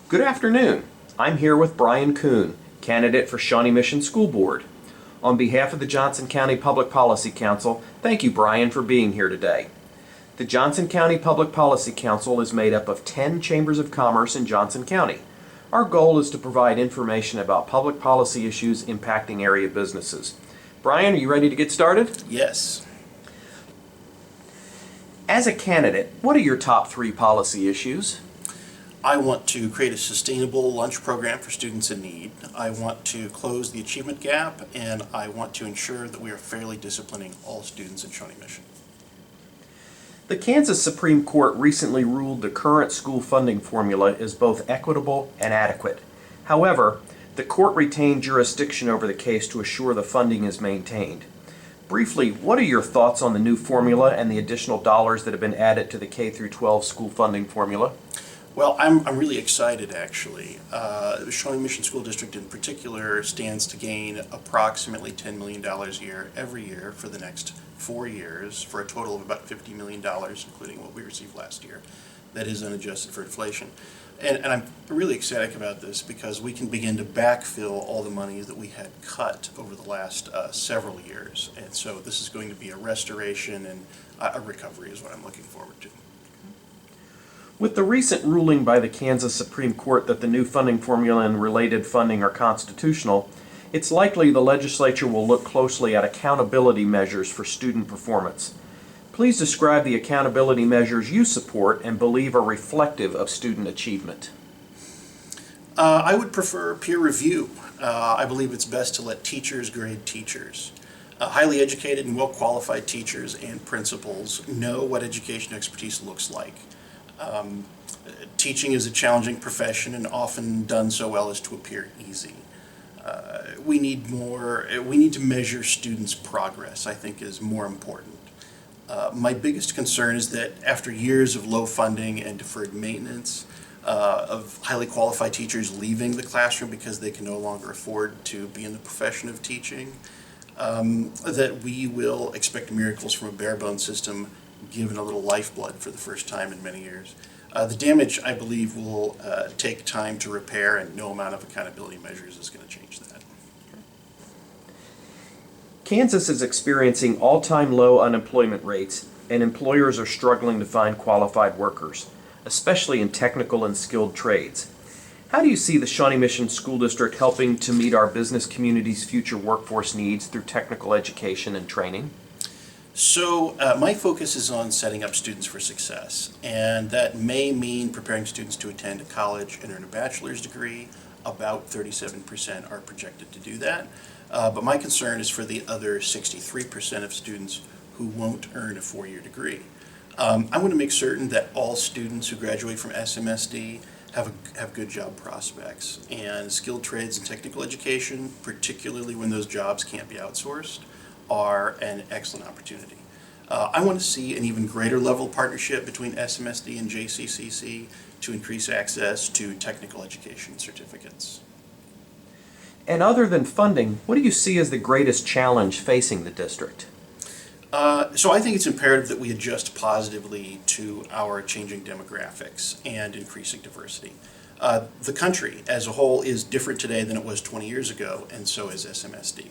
Good afternoon. I'm here with Brian Koon, candidate for Shawnee Mission School Board. On behalf of the Johnson County Public Policy Council, thank you, Brian, for being here today. The Johnson County Public Policy Council is made up of 10 chambers of commerce in Johnson County. Our goal is to provide information about public policy issues impacting area businesses. Brian, are you ready to get started? Yes. As a candidate, what are your top 3 policy issues? I want to create a sustainable lunch program for students in need. I want to close the achievement gap, and I want to ensure that we are fairly disciplining all students in Shawnee Mission. The Kansas Supreme Court recently ruled the current school funding formula is both equitable and adequate. However, the court retained jurisdiction over the case to assure the funding is maintained. Briefly, what are your thoughts on the new formula and the additional dollars that have been added to the K-12 school funding formula? Well, I'm really excited, actually. The Shawnee Mission School District in particular stands to gain approximately $10 million a year every year for the next 4 years, for a total of about $50 million, including what we received last year. That is unadjusted for inflation. And I'm really ecstatic about this because we can begin to backfill all the money that we had cut over the last several years. And so this is going to be a restoration and a recovery is what I'm looking forward to. With the recent ruling by the Kansas Supreme Court that the new funding formula and related funding are constitutional, it's likely the legislature will look closely at accountability measures for student performance. Please describe the accountability measures you support and believe are reflective of student achievement. I would prefer peer review. I believe it's best to let teachers grade teachers. Highly educated and well-qualified teachers and principals know what education expertise looks like. Teaching is a challenging profession and often done so well as to appear easy. We need to measure students' progress, I think, is more important. My biggest concern is that after years of low funding and deferred maintenance, of highly qualified teachers leaving the classroom because they can no longer afford to be in the profession of teaching, that we will expect miracles from a bare-bones system given a little lifeblood for the first time in many years. The damage, I believe, will take time to repair, and no amount of accountability measures is going to change that. Kansas is experiencing all-time low unemployment rates, and employers are struggling to find qualified workers, especially in technical and skilled trades. How do you see the Shawnee Mission School District helping to meet our business community's future workforce needs through technical education and training? So my focus is on setting up students for success, and that may mean preparing students to attend a college and earn a bachelor's degree. About 37% are projected to do that, but my concern is for the other 63% of students who won't earn a 4-year degree. I want to make certain that all students who graduate from SMSD have good job prospects, and skilled trades and technical education, particularly when those jobs can't be outsourced, are an excellent opportunity. I want to see an even greater level partnership between SMSD and JCCC to increase access to technical education certificates. And other than funding, what do you see as the greatest challenge facing the district? So I think it's imperative that we adjust positively to our changing demographics and increasing diversity. The country as a whole is different today than it was 20 years ago, and so is SMSD.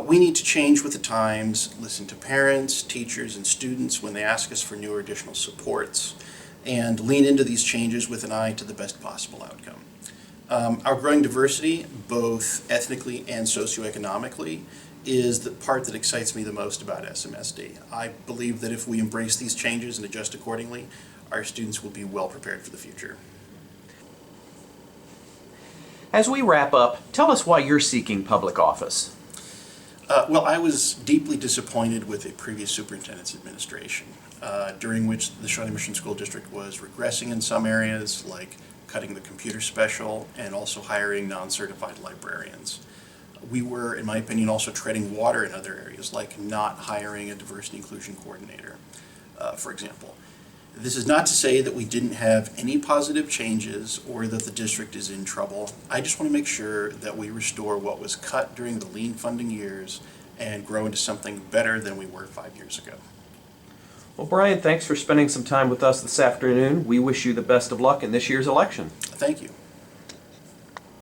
We need to change with the times, listen to parents, teachers, and students when they ask us for new or additional supports, and lean into these changes with an eye to the best possible outcome. Our growing diversity, both ethnically and socioeconomically, is the part that excites me the most about SMSD. I believe that if we embrace these changes and adjust accordingly, our students will be well prepared for the future. As we wrap up, tell us why you're seeking public office. Well, I was deeply disappointed with a previous superintendent's administration, during which the Shawnee Mission School District was regressing in some areas, like cutting the computer special and also hiring non-certified librarians. We were, in my opinion, also treading water in other areas, like not hiring a diversity inclusion coordinator, for example. This is not to say that we didn't have any positive changes or that the district is in trouble. I just want to make sure that we restore what was cut during the lean funding years and grow into something better than we were 5 years ago. Well, Brian, thanks for spending some time with us this afternoon. We wish you the best of luck in this year's election. Thank you.